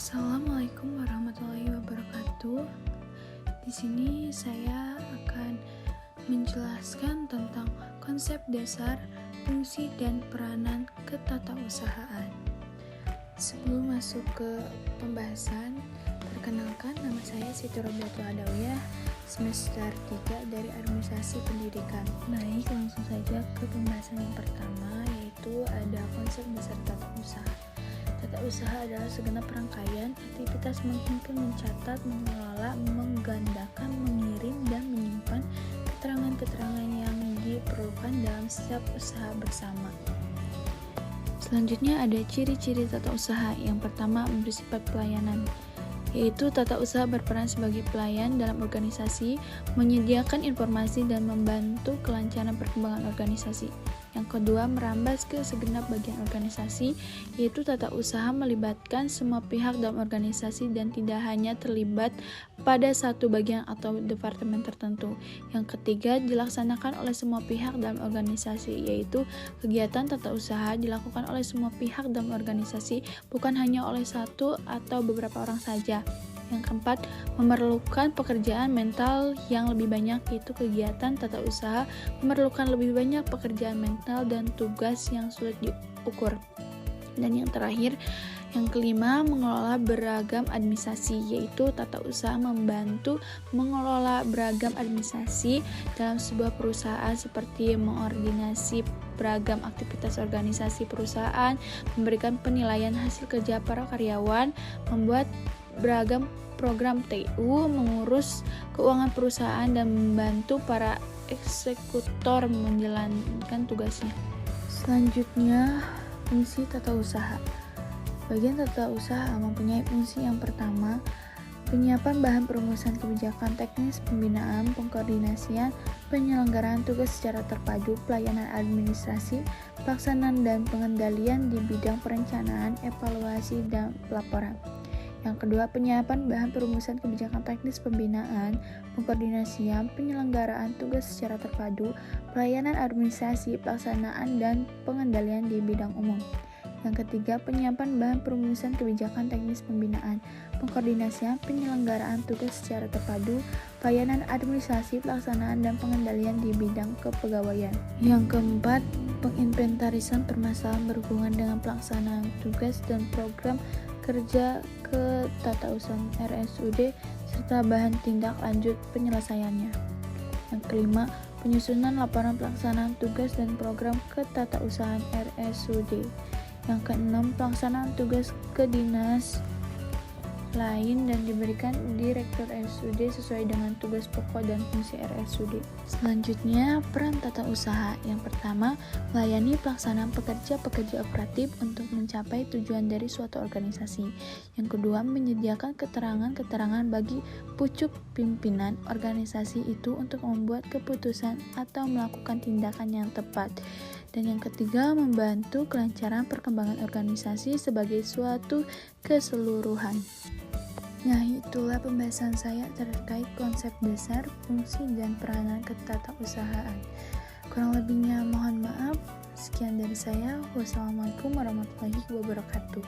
Assalamualaikum warahmatullahi wabarakatuh. Di sini saya akan menjelaskan tentang konsep dasar, fungsi, dan peranan ketatausahaan. Sebelum masuk ke pembahasan, perkenalkan nama saya Siti Robiatul Adawiyah, semester 3 dari Administrasi Pendidikan. Baik, langsung saja ke pembahasan yang pertama, yaitu ada konsep dasar tata usaha. Tata usaha adalah segenap rangkaian aktivitas menghimpun, mencatat, mengelola, menggandakan, mengirim, dan menyimpan keterangan-keterangan yang diperlukan dalam setiap usaha bersama. Selanjutnya ada ciri-ciri tata usaha. Yang pertama, bersifat pelayanan, yaitu tata usaha berperan sebagai pelayan dalam organisasi, menyediakan informasi dan membantu kelancaran perkembangan organisasi. Yang kedua, merambas ke segenap bagian organisasi, yaitu tata usaha melibatkan semua pihak dalam organisasi dan tidak hanya terlibat pada satu bagian atau departemen tertentu. Yang ketiga, dilaksanakan oleh semua pihak dalam organisasi, yaitu kegiatan tata usaha dilakukan oleh semua pihak dalam organisasi, bukan hanya oleh satu atau beberapa orang saja. Yang keempat, memerlukan pekerjaan mental yang lebih banyak, yaitu kegiatan tata usaha memerlukan lebih banyak pekerjaan mental dan tugas yang sulit diukur. Dan yang terakhir, yang kelima, mengelola beragam administrasi, yaitu tata usaha membantu mengelola beragam administrasi dalam sebuah perusahaan seperti mengordinasi beragam aktivitas organisasi perusahaan, memberikan penilaian hasil kerja para karyawan, membuat beragam program TU, mengurus keuangan perusahaan, dan membantu para eksekutor menjalankan tugasnya. Selanjutnya, fungsi tata usaha. Bagian tata usaha mempunyai fungsi yang pertama, penyiapan bahan perumusan kebijakan teknis, pembinaan, pengkoordinasian, penyelenggaraan tugas secara terpadu, pelayanan administrasi, pelaksanaan dan pengendalian di bidang perencanaan, evaluasi, dan pelaporan. Yang kedua, penyiapan bahan perumusan kebijakan teknis, pembinaan, pengkoordinasian, penyelenggaraan tugas secara terpadu, pelayanan administrasi, pelaksanaan, dan pengendalian di bidang umum. Yang ketiga, penyiapan bahan perumusan kebijakan teknis, pembinaan, pengkoordinasian, penyelenggaraan tugas secara terpadu, pelayanan administrasi, pelaksanaan, dan pengendalian di bidang kepegawaian. Yang keempat, penginventarisan permasalahan berhubungan dengan pelaksanaan tugas dan program kerja ketatausahaan RSUD serta bahan tindak lanjut penyelesaiannya. Yang kelima, penyusunan laporan pelaksanaan tugas dan program ketatausahaan RSUD. Yang keenam, pelaksanaan tugas ke dinas lain dan diberikan Direktur RSUD sesuai dengan tugas pokok dan fungsi RSUD. Selanjutnya, peran tata usaha. Yang pertama, melayani pelaksanaan pekerja-pekerja operatif untuk mencapai tujuan dari suatu organisasi. Yang kedua, menyediakan keterangan-keterangan bagi pucuk pimpinan organisasi itu untuk membuat keputusan atau melakukan tindakan yang tepat. Dan yang ketiga, membantu kelancaran perkembangan organisasi sebagai suatu keseluruhan. Nah, itulah pembahasan saya terkait konsep dasar, fungsi, dan peranan ketatausahaan. Kurang lebihnya mohon maaf. Sekian dari saya. Wassalamualaikum warahmatullahi wabarakatuh.